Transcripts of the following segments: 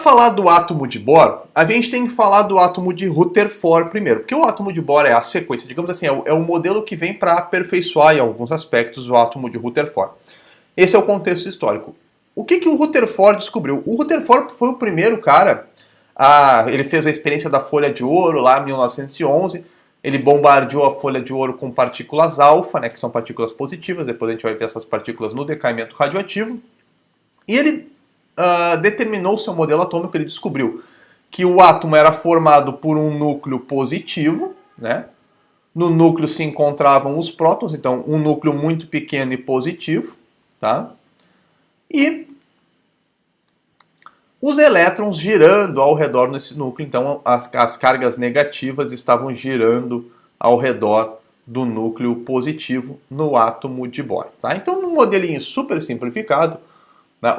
falar do átomo de Bohr, a gente tem que falar do átomo de Rutherford primeiro, porque o átomo de Bohr é a sequência, digamos assim, é o modelo que vem para aperfeiçoar em alguns aspectos o átomo de Rutherford. Esse é o contexto histórico. O que o Rutherford descobriu? O Rutherford foi o primeiro cara, ele fez a experiência da folha de ouro lá em 1911, ele bombardeou a folha de ouro com partículas alfa, né, que são partículas positivas, depois a gente vai ver essas partículas no decaimento radioativo, e ele determinou o seu modelo atômico. Ele descobriu que o átomo era formado por um núcleo positivo, né? No núcleo se encontravam os prótons, então um núcleo muito pequeno e positivo, tá? E os elétrons girando ao redor desse núcleo, então as cargas negativas estavam girando ao redor do núcleo positivo no átomo de Bohr, tá? Então, num modelinho super simplificado,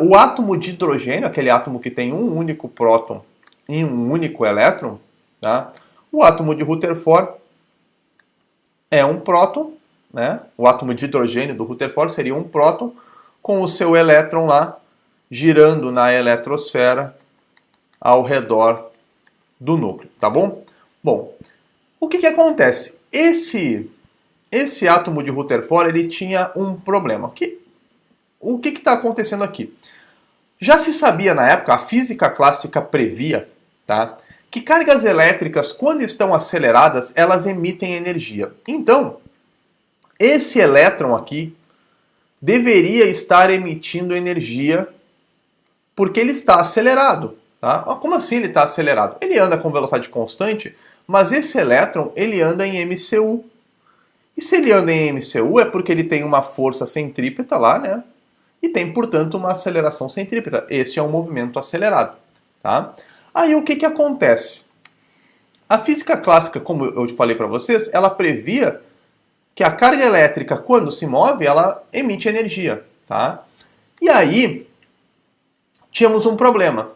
o átomo de hidrogênio, aquele átomo que tem um único próton e um único elétron, tá? O átomo de Rutherford é um próton, né? O átomo de hidrogênio do Rutherford seria um próton com o seu elétron lá girando na eletrosfera ao redor do núcleo, tá bom? Bom, o que acontece? Esse átomo de Rutherford, ele tinha um problema. O que está acontecendo aqui? Já se sabia na época, a física clássica previa, tá, que cargas elétricas, quando estão aceleradas, elas emitem energia. Então, esse elétron aqui deveria estar emitindo energia porque ele está acelerado. Tá? Como assim ele está acelerado? Ele anda com velocidade constante, mas esse elétron ele anda em MCU. E se ele anda em MCU é porque ele tem uma força centrípeta lá, né? E tem, portanto, uma aceleração centrípeta. Esse é um movimento acelerado. Tá? Aí o que acontece? A física clássica, como eu falei para vocês, ela previa que a carga elétrica, quando se move, ela emite energia. Tá? E aí, tínhamos um problema.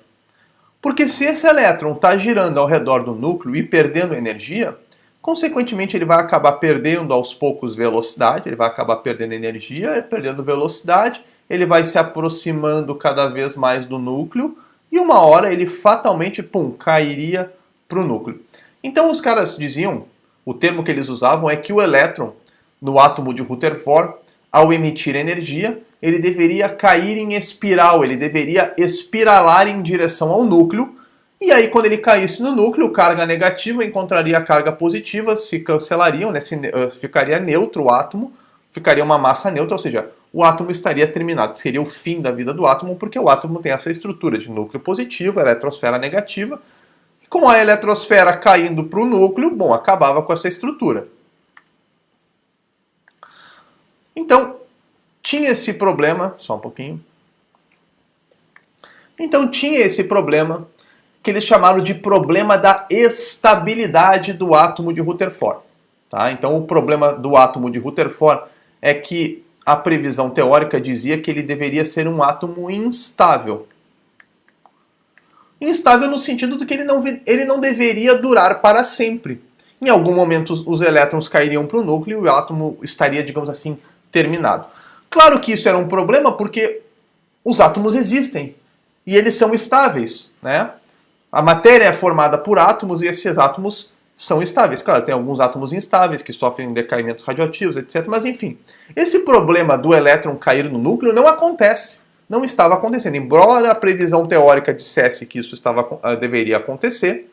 Porque se esse elétron está girando ao redor do núcleo e perdendo energia, consequentemente ele vai acabar perdendo aos poucos velocidade, ele vai acabar perdendo energia, perdendo velocidade, ele vai se aproximando cada vez mais do núcleo e uma hora ele fatalmente, pum, cairia para o núcleo. Então os caras diziam, o termo que eles usavam é que o elétron no átomo de Rutherford, ao emitir energia, ele deveria cair em espiral, ele deveria espiralar em direção ao núcleo, e aí quando ele caísse no núcleo, carga negativa encontraria carga positiva, se cancelariam, né, ficaria neutro o átomo, ficaria uma massa neutra, ou seja, o átomo estaria terminado, seria o fim da vida do átomo, porque o átomo tem essa estrutura de núcleo positivo, eletrosfera negativa, e com a eletrosfera caindo para o núcleo, bom, acabava com essa estrutura. Então, tinha esse problema, só um pouquinho. Então tinha esse problema que eles chamaram de problema da estabilidade do átomo de Rutherford. Tá? Então o problema do átomo de Rutherford é que a previsão teórica dizia que ele deveria ser um átomo instável. Instável no sentido de que ele não deveria durar para sempre. Em algum momento os elétrons cairiam para o núcleo e o átomo estaria, digamos assim, terminado. Claro que isso era um problema porque os átomos existem e eles são estáveis, né? A matéria é formada por átomos e esses átomos são estáveis. Claro, tem alguns átomos instáveis que sofrem decaimentos radioativos, etc. Mas enfim, esse problema do elétron cair no núcleo não acontece. Não estava acontecendo. Embora a previsão teórica dissesse que isso deveria acontecer,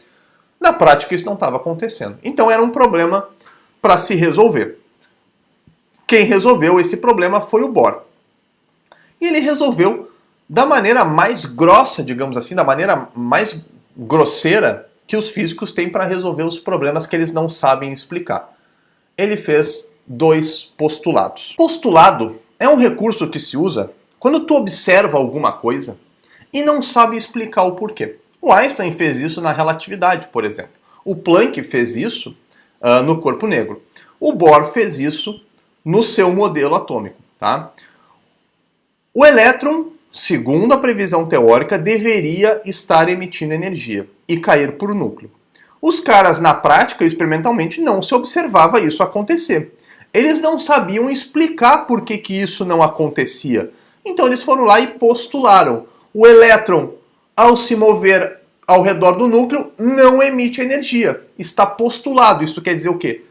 na prática isso não estava acontecendo. Então era um problema para se resolver. Quem resolveu esse problema foi o Bohr. E ele resolveu da maneira mais grossa, digamos assim, da maneira mais grosseira que os físicos têm para resolver os problemas que eles não sabem explicar. Ele fez dois postulados. Postulado é um recurso que se usa quando tu observa alguma coisa e não sabe explicar o porquê. O Einstein fez isso na relatividade, por exemplo. O Planck fez isso no corpo negro. O Bohr fez isso no seu modelo atômico. Tá? O elétron, segundo a previsão teórica, deveria estar emitindo energia e cair por núcleo. Os caras, na prática, experimentalmente, não se observava isso acontecer. Eles não sabiam explicar por que isso não acontecia. Então eles foram lá e postularam. O elétron ao se mover ao redor do núcleo, não emite energia. Está postulado. Isso quer dizer o quê?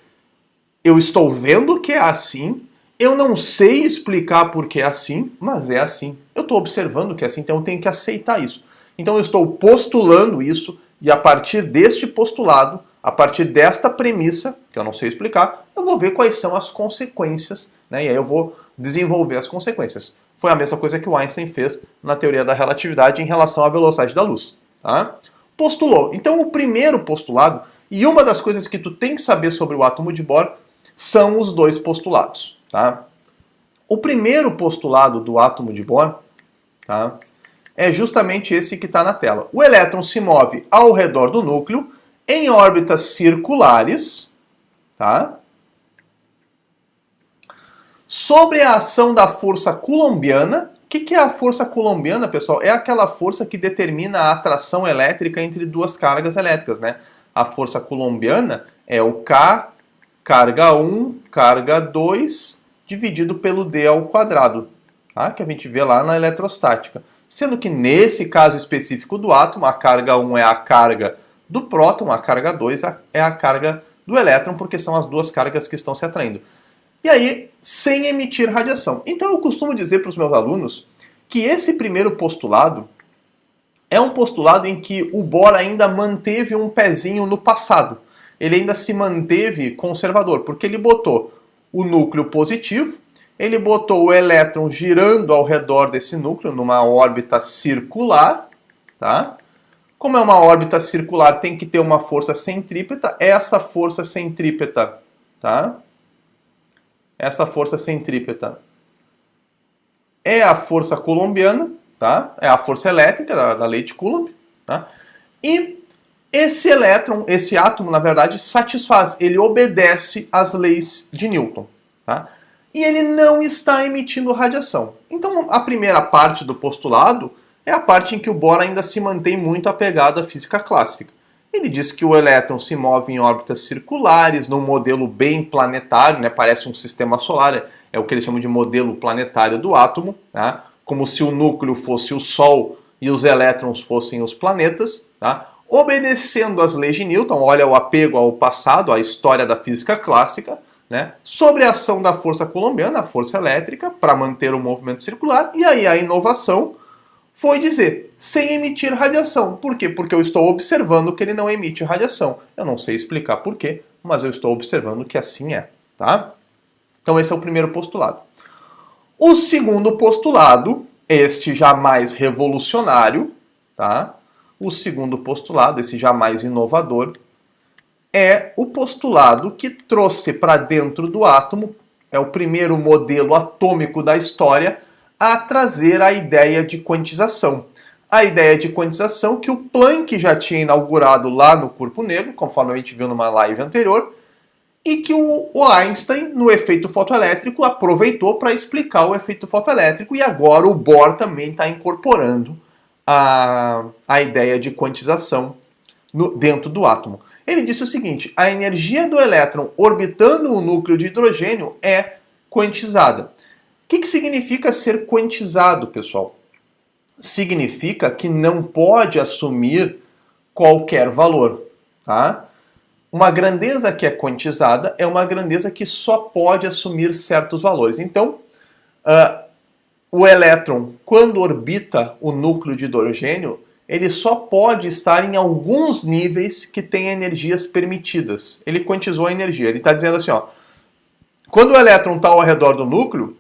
Eu estou vendo que é assim, eu não sei explicar por que é assim, mas é assim. Eu estou observando que é assim, então eu tenho que aceitar isso. Então eu estou postulando isso, e a partir deste postulado, a partir desta premissa, que eu não sei explicar, eu vou ver quais são as consequências, né? E aí eu vou desenvolver as consequências. Foi a mesma coisa que o Einstein fez na teoria da relatividade em relação à velocidade da luz. Tá? Postulou. Então o primeiro postulado, e uma das coisas que tu tem que saber sobre o átomo de Bohr, são os dois postulados. Tá? O primeiro postulado do átomo de Bohr, tá, é justamente esse que está na tela. O elétron se move ao redor do núcleo em órbitas circulares, tá? Sobre a ação da força coulombiana. O que é a força coulombiana, pessoal? É aquela força que determina a atração elétrica entre duas cargas elétricas, né? A força coulombiana é o K, carga 1, carga 2, dividido pelo D ao quadrado, tá? Que a gente vê lá na eletrostática. Sendo que nesse caso específico do átomo, a carga 1 é a carga do próton, a carga 2 é a carga do elétron, porque são as duas cargas que estão se atraindo. E aí, sem emitir radiação. Então eu costumo dizer para os meus alunos que esse primeiro postulado é um postulado em que o Bohr ainda manteve um pezinho no passado. Ele ainda se manteve conservador, porque ele botou o núcleo positivo, ele botou o elétron girando ao redor desse núcleo, numa órbita circular, tá? Como é uma órbita circular, tem que ter uma força centrípeta. Essa força centrípeta, tá? Essa força centrípeta é a força coulombiana, tá? É a força elétrica da lei de Coulomb, tá? E esse elétron, esse átomo, na verdade, satisfaz, ele obedece às leis de Newton, tá? E ele não está emitindo radiação. Então, a primeira parte do postulado é a parte em que o Bohr ainda se mantém muito apegado à física clássica. Ele diz que o elétron se move em órbitas circulares, num modelo bem planetário, né? Parece um sistema solar, é o que eles chamam de modelo planetário do átomo, tá? Como se o núcleo fosse o Sol e os elétrons fossem os planetas, tá? Obedecendo às leis de Newton, olha o apego ao passado, à história da física clássica, né? Sobre a ação da força coulombiana, a força elétrica, para manter o movimento circular, e aí a inovação foi dizer, sem emitir radiação. Por quê? Porque eu estou observando que ele não emite radiação. Eu não sei explicar por quê, mas eu estou observando que assim é, tá? Então esse é o primeiro postulado. O segundo postulado, este já mais revolucionário, tá? O segundo postulado, esse já mais inovador, é o postulado que trouxe para dentro do átomo, é o primeiro modelo atômico da história, a trazer a ideia de quantização. A ideia de quantização que o Planck já tinha inaugurado lá no Corpo Negro, conforme a gente viu numa live anterior, e que o Einstein, no efeito fotoelétrico, aproveitou para explicar o efeito fotoelétrico, e agora o Bohr também está incorporando a ideia de quantização dentro do átomo. Ele disse o seguinte, a energia do elétron orbitando o núcleo de hidrogênio é quantizada. O que significa ser quantizado, pessoal? Significa que não pode assumir qualquer valor, tá? Uma grandeza que é quantizada é uma grandeza que só pode assumir certos valores. Então, o elétron, quando orbita o núcleo de hidrogênio, ele só pode estar em alguns níveis que têm energias permitidas. Ele quantizou a energia. Ele está dizendo assim, ó, quando o elétron está ao redor do núcleo,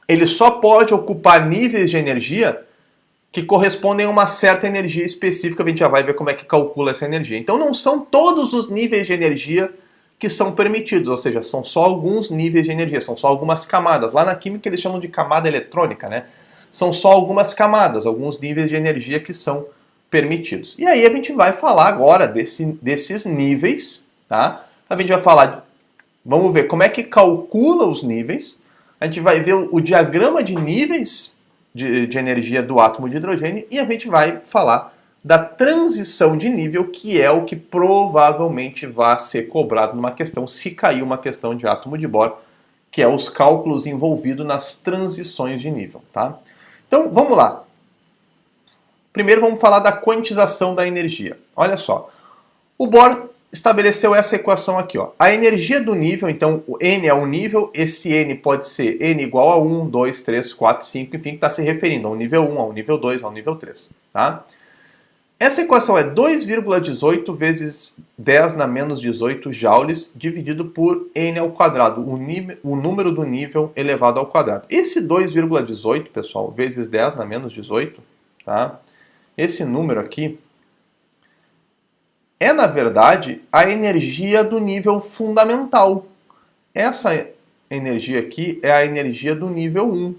ele só pode ocupar níveis de energia que correspondem a uma certa energia específica. A gente já vai ver como é que calcula essa energia. Então não são todos os níveis de energia que são permitidos, ou seja, são só alguns níveis de energia, são só algumas camadas. Lá na química eles chamam de camada eletrônica, né? São só algumas camadas, alguns níveis de energia que são permitidos. E aí a gente vai falar agora desses níveis, tá? A gente vai falar, vamos ver como é que calcula os níveis. A gente vai ver o diagrama de níveis de energia do átomo de hidrogênio e a gente vai falar da transição de nível, que é o que provavelmente vai ser cobrado numa questão, se cair uma questão de átomo de Bohr, que é os cálculos envolvidos nas transições de nível, tá? Então, vamos lá. Primeiro vamos falar da quantização da energia. Olha só, o Bohr estabeleceu essa equação aqui, ó. A energia do nível, então o N é o nível, esse N pode ser N igual a 1, 2, 3, 4, 5, enfim, que está se referindo ao nível 1, ao nível 2, ao nível 3, tá? Essa equação é 2,18 vezes 10 na menos 18 joules dividido por N ao quadrado, o número do nível elevado ao quadrado. Esse 2,18, pessoal, vezes 10 na menos 18, tá? Esse número aqui é, na verdade, a energia do nível fundamental. Essa energia aqui é a energia do nível 1,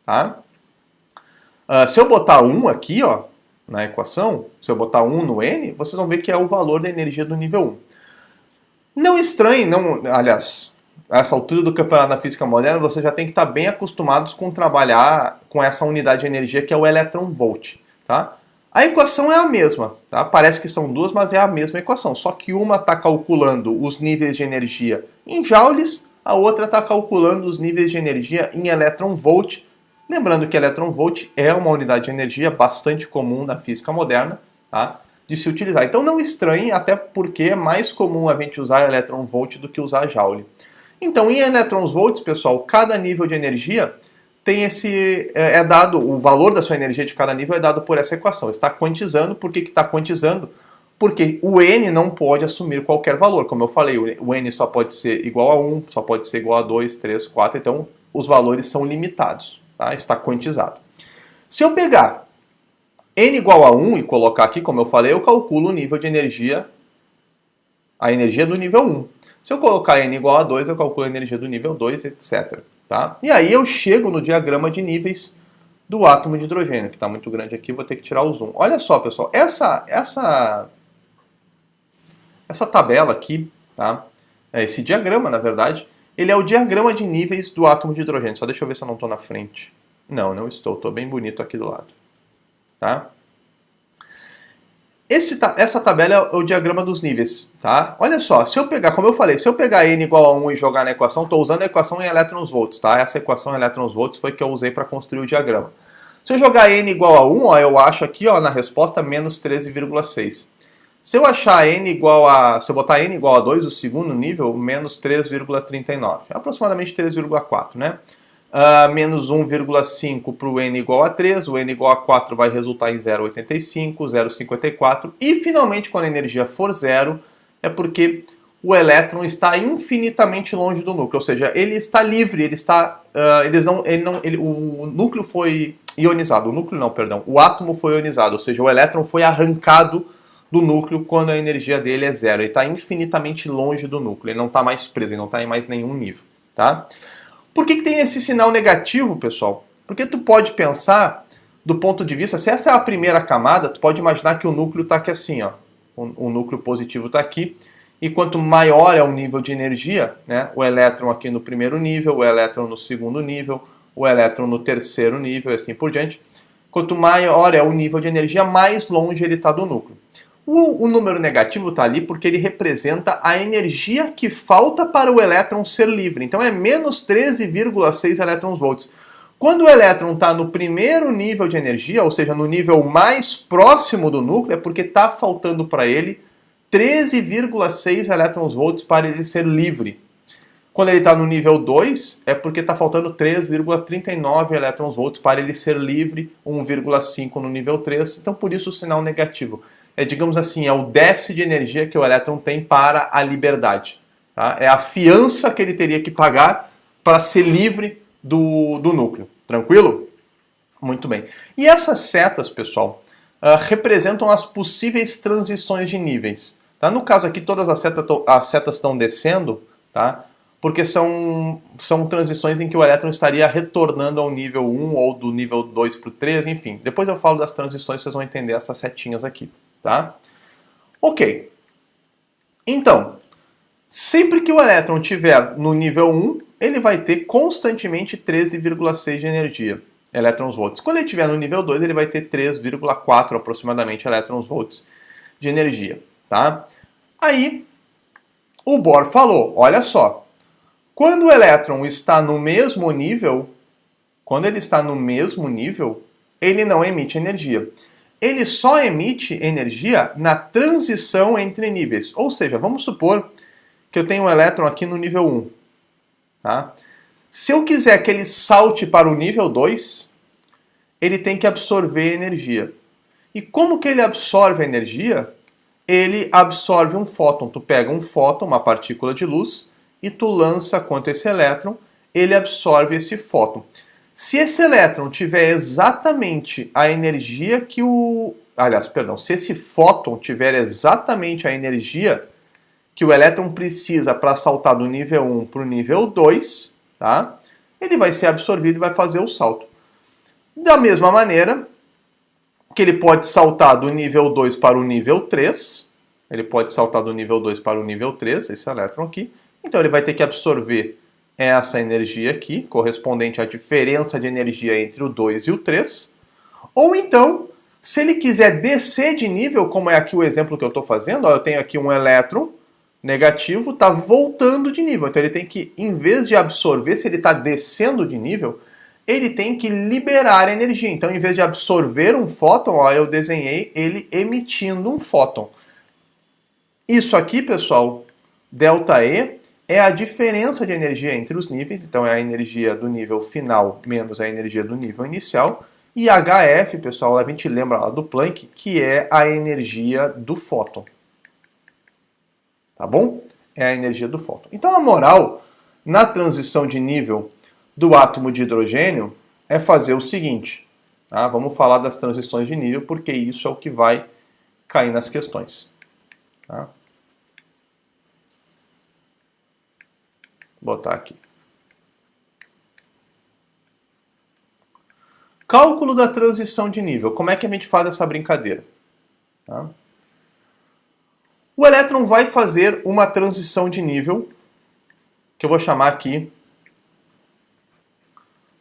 tá? Se eu botar 1 aqui, ó, na equação, se eu botar 1 no N, vocês vão ver que é o valor da energia do nível 1. Não estranhe, não, aliás, a essa altura do campeonato da física moderna, você já tem que estar bem acostumados com trabalhar com essa unidade de energia que é o elétron-volt, tá? A equação é a mesma, tá? Parece que são duas, mas é a mesma equação, só que uma está calculando os níveis de energia em joules, a outra está calculando os níveis de energia em elétron-volt. Lembrando que elétron-volt é uma unidade de energia bastante comum na física moderna, tá? De se utilizar. Então não estranhe, até porque é mais comum a gente usar elétron-volt do que usar joule. Então em elétrons-volts, pessoal, cada nível de energia tem é dado, o valor da sua energia de cada nível é dado por essa equação. Está quantizando. Por que está quantizando? Porque o N não pode assumir qualquer valor. Como eu falei, o N só pode ser igual a 1, só pode ser igual a 2, 3, 4, então os valores são limitados. Tá? Está quantizado. Se eu pegar N igual a 1 e colocar aqui, como eu falei, eu calculo o nível de energia, a energia do nível 1. Se eu colocar N igual a 2, eu calculo a energia do nível 2, etc. Tá? E aí eu chego no diagrama de níveis do átomo de hidrogênio, que está muito grande aqui, vou ter que tirar o zoom. Olha só, pessoal, essa tabela aqui, tá? Esse diagrama, na verdade, ele é o diagrama de níveis do átomo de hidrogênio. Só deixa eu ver se eu não estou na frente. Não, não estou. Estou bem bonito aqui do lado. Tá? Essa tabela é o diagrama dos níveis. Tá? Olha só, se eu pegar, como eu falei, se eu pegar N igual a 1 e jogar na equação, estou usando a equação em elétrons-volts. Tá? Essa equação em elétrons-volts foi que eu usei para construir o diagrama. Se eu jogar N igual a 1, ó, eu acho aqui ó, na resposta menos 13,6. Se eu achar N igual a... Se eu botar N igual a 2, o segundo nível, menos 3,39. Aproximadamente 3,4, né? Menos 1,5 para o N igual a 3. O N igual a 4 vai resultar em 0,85, 0,54. E, finalmente, quando a energia for zero, é porque o elétron está infinitamente longe do núcleo. Ou seja, ele está livre, ele está... o núcleo foi ionizado. O núcleo não, perdão. O átomo foi ionizado, ou seja, o elétron foi arrancado do núcleo quando a energia dele é zero. Ele está infinitamente longe do núcleo, ele não está mais preso, ele não está em mais nenhum nível. Tá? Por que tem esse sinal negativo, pessoal? Porque tu pode pensar, do ponto de vista, se essa é a primeira camada, tu pode imaginar que o núcleo está aqui assim, ó. O núcleo positivo está aqui, e quanto maior é o nível de energia, né, o elétron aqui no primeiro nível, o elétron no segundo nível, o elétron no terceiro nível, e assim por diante, quanto maior é o nível de energia, mais longe ele está do núcleo. O número negativo está ali porque ele representa a energia que falta para o elétron ser livre. Então é menos 13,6 elétrons-volts. Quando o elétron está no primeiro nível de energia, ou seja, no nível mais próximo do núcleo, é porque está faltando para ele 13,6 elétrons-volts para ele ser livre. Quando ele está no nível 2, é porque está faltando 3,39 elétrons-volts para ele ser livre, 1,5 no nível 3. Então por isso o sinal negativo. Digamos assim, é o déficit de energia que o elétron tem para a liberdade. Tá? É a fiança que ele teria que pagar para ser livre do núcleo. Tranquilo? Muito bem. E essas setas, pessoal, representam as possíveis transições de níveis. Tá? No caso aqui, todas as setas estão descendo, tá? Porque são transições em que o elétron estaria retornando ao nível 1 ou do nível 2 para o 3, enfim. Depois eu falo das transições, vocês vão entender essas setinhas aqui. Tá? Ok. Então, sempre que o elétron estiver no nível 1, ele vai ter constantemente 13,6 de energia, elétrons-volts. Quando ele estiver no nível 2, ele vai ter 3,4 aproximadamente elétrons-volts de energia. Tá? Aí, o Bohr falou, olha só, quando o elétron está no mesmo nível, ele não emite energia. ele só emite energia na transição entre níveis. Ou seja, vamos supor que eu tenho um elétron aqui no nível 1. Tá? Se eu quiser que ele salte para o nível 2, ele tem que absorver energia. E como que ele absorve energia? Ele absorve um fóton. Tu pega um fóton, uma partícula de luz, e tu lança contra esse elétron, ele absorve esse fóton. Se esse elétron tiver exatamente a energia que o... Aliás, perdão, se esse fóton tiver exatamente a energia que o elétron precisa para saltar do nível 1 para o nível 2, tá? Ele vai ser absorvido e vai fazer o salto. Da mesma maneira que ele pode saltar do nível 2 para o nível 3, ele pode saltar do nível 2 para o nível 3, esse elétron aqui, então ele vai ter que absorver essa energia aqui, correspondente à diferença de energia entre o 2 e o 3, ou então, se ele quiser descer de nível, como é aqui o exemplo que eu estou fazendo, ó, eu tenho aqui um elétron negativo, está voltando de nível, então ele tem que, em vez de absorver, se ele está descendo de nível, ele tem que liberar energia. Então, em vez de absorver um fóton, ó, eu desenhei ele emitindo um fóton. Isso aqui, pessoal, ΔE, é a diferença de energia entre os níveis. Então, é a energia do nível final menos a energia do nível inicial. E HF, pessoal, a gente lembra lá do Planck, que é a energia do fóton. Tá bom? É a energia do fóton. Então, a moral, na transição de nível do átomo de hidrogênio é fazer o seguinte. Tá? Vamos falar das transições de nível, porque isso é o que vai cair nas questões. Tá? Vou botar aqui. Cálculo da transição de nível. Como é que a gente faz essa brincadeira? Tá? O elétron vai fazer uma transição de nível, que eu vou chamar aqui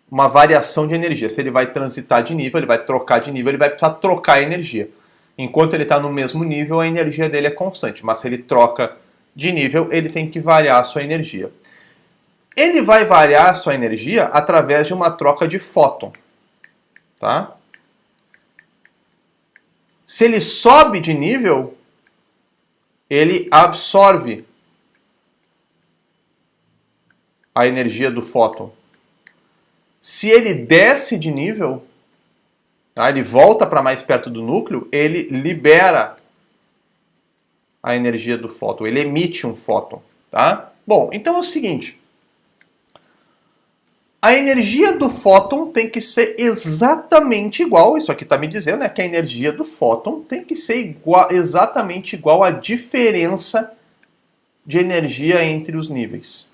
uma variação de energia. Se ele vai transitar de nível, ele vai trocar de nível, ele vai precisar trocar energia. Enquanto ele está no mesmo nível, a energia dele é constante. Mas se ele troca de nível, ele tem que variar a sua energia. Ele vai variar a sua energia através de uma troca de fóton. Tá? Se ele sobe de nível, ele absorve a energia do fóton. Se ele desce de nível, tá, ele volta para mais perto do núcleo, ele libera a energia do fóton, ele emite um fóton. Tá? Bom, então é o seguinte. A energia do fóton tem que ser exatamente igual, isso aqui está me dizendo, é que a energia do fóton tem que ser exatamente igual à diferença de energia entre os níveis.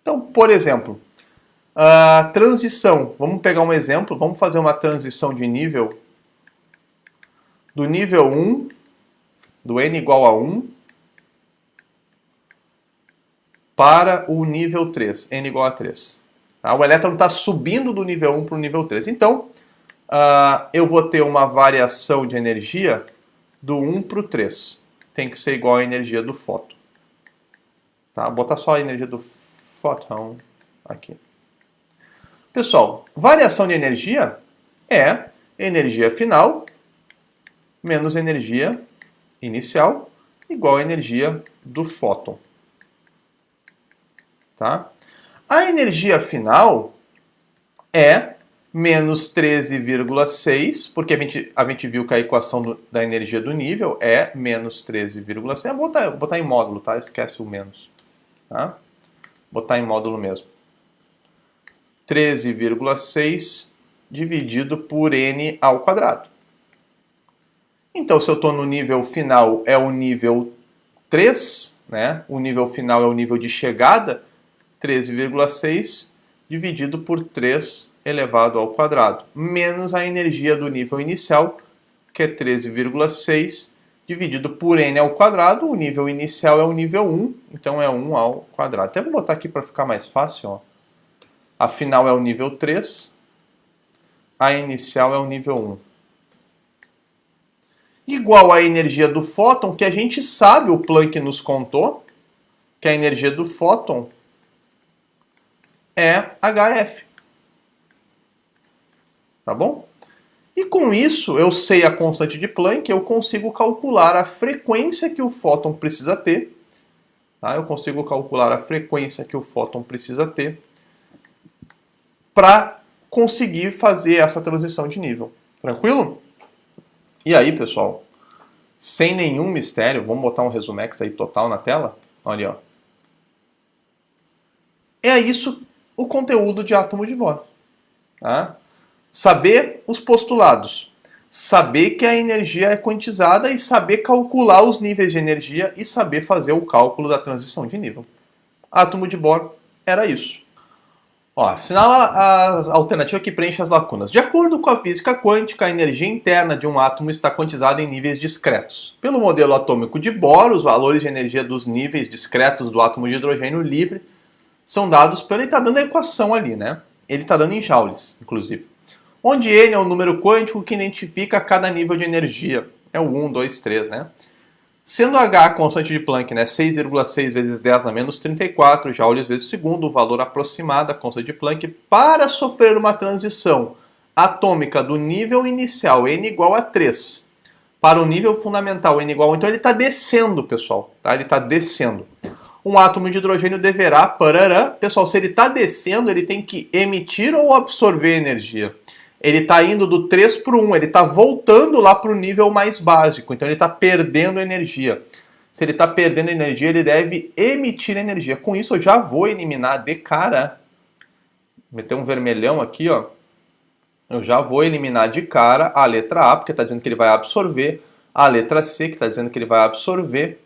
Então, por exemplo, a transição, vamos pegar um exemplo, vamos fazer uma transição de nível do nível 1, do n igual a 1, para o nível 3, n igual a 3. Tá? O elétron está subindo do nível 1 para o nível 3. Então, eu vou ter uma variação de energia do 1 para o 3. Tem que ser igual à energia do fóton. Tá? Vou botar só a energia do fóton aqui. Pessoal, variação de energia é energia final menos energia inicial igual à energia do fóton. Tá? A energia final é menos 13,6, porque a gente viu que a equação da energia do nível é menos 13,6. Vou botar em módulo, tá? Esquece o menos. Tá? Botar em módulo mesmo. 13,6 dividido por n ao quadrado. Então, se eu estou no nível final, é o nível 3, né? O nível final é o nível de chegada, 13,6 dividido por 3 elevado ao quadrado, menos a energia do nível inicial, que é 13,6 dividido por n ao quadrado. O nível inicial é o nível 1, então é 1 ao quadrado. Até vou botar aqui para ficar mais fácil, ó. A final é o nível 3, a inicial é o nível 1. Igual à energia do fóton, que a gente sabe, o Planck nos contou, que a energia do fóton é HF. Tá bom? E com isso, eu sei a constante de Planck, eu consigo calcular a frequência que o fóton precisa ter. Tá? Eu consigo calcular a frequência que o fóton precisa ter para conseguir fazer essa transição de nível. Tranquilo? E aí, pessoal, sem nenhum mistério, vamos botar um resumex aí total na tela. Olha, ó. É isso o conteúdo de átomo de Bohr. Tá? Saber os postulados, saber que a energia é quantizada e saber calcular os níveis de energia e saber fazer o cálculo da transição de nível. Átomo de Bohr era isso. Ó, assinala a alternativa que preenche as lacunas. De acordo com a física quântica, a energia interna de um átomo está quantizada em níveis discretos. Pelo modelo atômico de Bohr, os valores de energia dos níveis discretos do átomo de hidrogênio livre são dados pelo... Ele está dando a equação ali, né? Ele está dando em joules, inclusive. Onde N é o número quântico que identifica cada nível de energia. É o 1, 2, 3, né? Sendo H a constante de Planck, né, 6,6 vezes 10 na menos 34 joules vezes segundo, o valor aproximado da constante de Planck, para sofrer uma transição atômica do nível inicial N igual a 3 para o nível fundamental N igual a 1. Então ele está descendo, pessoal. Tá? Ele está descendo. Um átomo de hidrogênio deverá... Pessoal, se ele está descendo, ele tem que emitir ou absorver energia. Ele está indo do 3 para o 1, ele está voltando lá para o nível mais básico, então ele está perdendo energia. Se ele está perdendo energia, ele deve emitir energia. Com isso, eu já vou eliminar de cara, meter um vermelhão aqui, ó. Eu já vou eliminar de cara a letra A, porque está dizendo que ele vai absorver, a letra C, que está dizendo que ele vai absorver,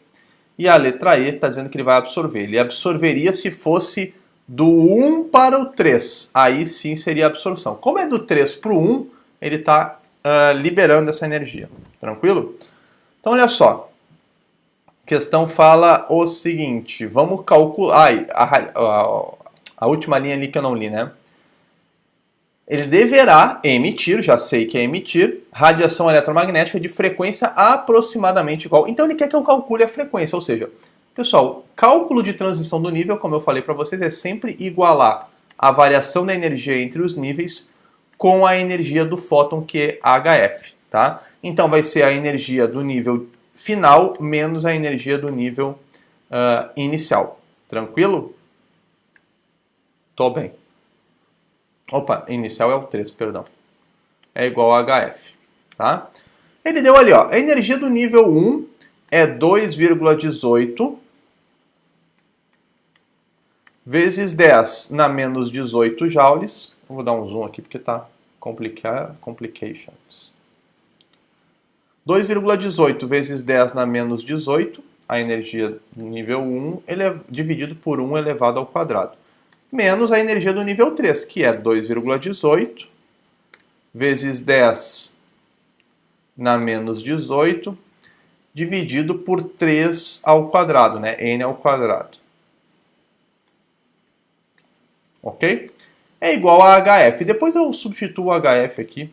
e a letra E está dizendo que ele vai absorver. Ele absorveria se fosse do 1 para o 3, aí sim seria absorção. Como é do 3 para o 1, ele está liberando essa energia. Tranquilo? Então, olha só. A questão fala o seguinte. Vamos calcular... a última linha ali que eu não li, né? Ele deverá emitir, já sei que é emitir, radiação eletromagnética de frequência aproximadamente igual. Então, ele quer que eu calcule a frequência, ou seja... Pessoal, cálculo de transição do nível, como eu falei para vocês, é sempre igualar a variação da energia entre os níveis com a energia do fóton, que é HF. Tá? Então vai ser a energia do nível final menos a energia do nível inicial. Tranquilo? Tô bem. Opa, inicial é o 3, perdão. É igual a HF. Tá? Ele deu ali, ó, a energia do nível 1 é 2,18 vezes 10 na menos 18 joules. Eu vou dar um zoom aqui porque está complications. 2,18 vezes 10 na menos 18, a energia do nível 1 dividido por 1 elevado ao quadrado. Menos a energia do nível 3, que é 2,18 vezes 10 na menos 18, dividido por 3 ao quadrado, né? N ao quadrado. Ok? É igual a HF. Depois eu substituo o HF aqui,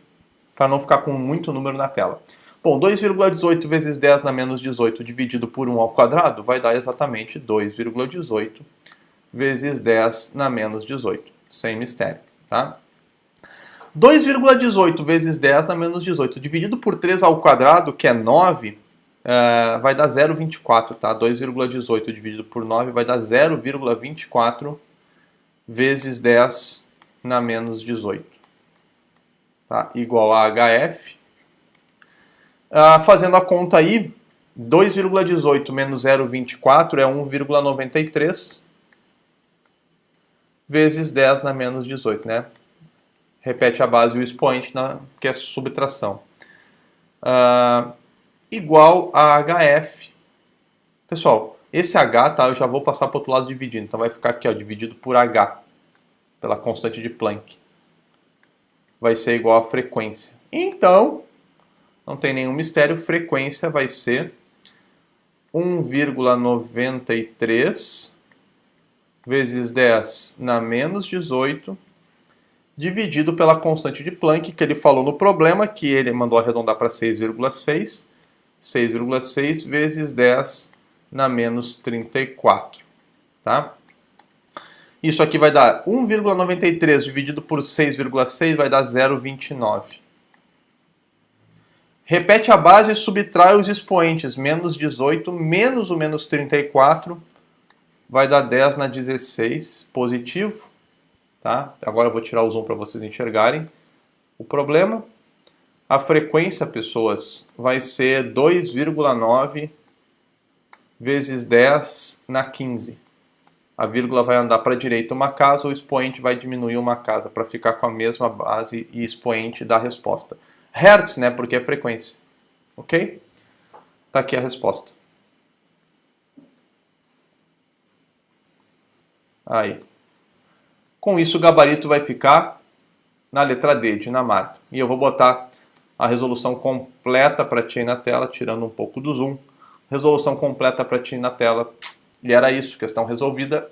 para não ficar com muito número na tela. Bom, 2,18 vezes 10 na menos 18 dividido por 1 ao quadrado vai dar exatamente 2,18 vezes 10 na menos 18. Sem mistério, tá? 2,18 vezes 10 na menos 18 dividido por 3 ao quadrado, que é 9, vai dar 0,24, tá? 2,18 dividido por 9 vai dar 0,24 vezes 10 na menos 18. Tá? Igual a HF. Fazendo a conta aí, 2,18 menos 0,24 é 1,93 vezes 10 na menos 18, né? Repete a base e o expoente, que é subtração. Igual a HF. Pessoal, esse H, tá, eu já vou passar para o outro lado dividindo. Então vai ficar aqui, ó, dividido por H, pela constante de Planck. Vai ser igual a frequência. Então, não tem nenhum mistério, frequência vai ser 1,93 vezes 10 na menos 18, dividido pela constante de Planck, que ele falou no problema, que ele mandou arredondar para 6,6. 6,6 vezes 10 na menos 34. Tá? Isso aqui vai dar 1,93 dividido por 6,6 vai dar 0,29. Repete a base e subtrai os expoentes. Menos 18 menos o menos 34 vai dar 10 na 16, positivo. Tá? Agora eu vou tirar o zoom para vocês enxergarem o problema. A frequência, pessoas, vai ser 2,9 vezes 10 na 15. A vírgula vai andar para a direita uma casa, o expoente vai diminuir uma casa para ficar com a mesma base e expoente da resposta. Hertz, né? Porque é frequência. Ok? Tá aqui a resposta. Aí. Com isso, o gabarito vai ficar na letra D, Dinamarca. E eu vou botar a resolução completa para ti aí na tela, tirando um pouco do zoom. Resolução completa para ti na tela. E era isso, questão resolvida.